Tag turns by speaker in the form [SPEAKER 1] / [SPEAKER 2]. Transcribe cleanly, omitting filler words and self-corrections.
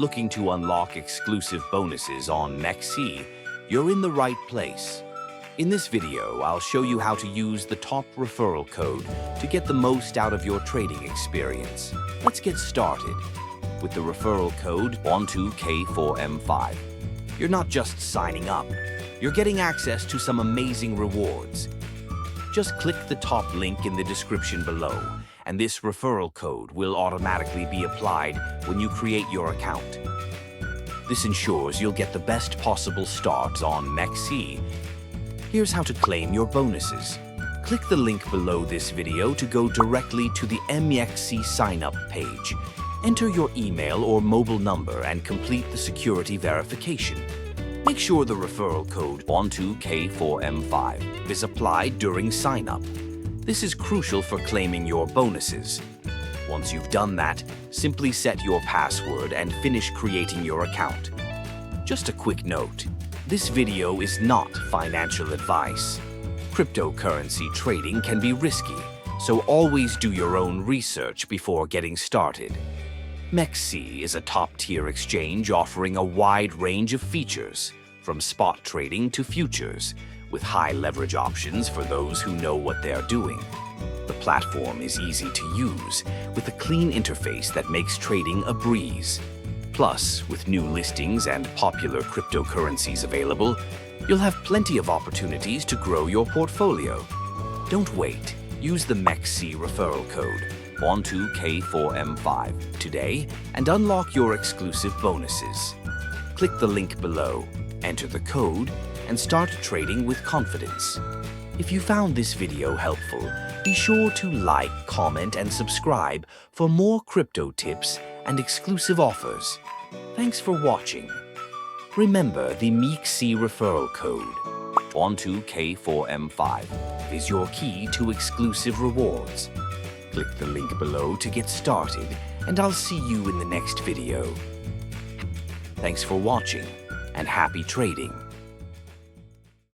[SPEAKER 1] Looking to unlock exclusive bonuses on MEXC, you're in the right place. In this video, I'll show you how to use the top referral code to get the most out of your trading experience. Let's get started. With the referral code 12K4M5, you're not just signing up, you're getting access to some amazing rewards. Just click the top link in the description below, and this referral code will automatically be applied when you create your account. This ensures you'll get the best possible start on MEXC. Here's how to claim your bonuses. Click the link below this video to go directly to the MEXC sign-up page. Enter your email or mobile number and complete the security verification. Make sure the referral code 12K4M5 is applied during sign-up. This is crucial for claiming your bonuses. Once you've done that, simply set your password and finish creating your account. Just a quick note, this video is not financial advice. Cryptocurrency trading can be risky, so always do your own research before getting started. MEXC is a top-tier exchange offering a wide range of features, from spot trading to futures, with high leverage options for those who know what they're doing. The platform is easy to use, with a clean interface that makes trading a breeze. Plus, with new listings and popular cryptocurrencies available, you'll have plenty of opportunities to grow your portfolio. Don't wait. Use the MEXC referral code 12K4M5 today and unlock your exclusive bonuses. Click the link below, enter the code, and start trading with confidence. If you found this video helpful, be sure to like, comment, and subscribe for more crypto tips and exclusive offers. Thanks for watching. Remember, the MEXC referral code 12K4M5 is your key to exclusive rewards. Click the link below to get started, and I'll see you in the next video. Thanks for watching, and happy trading.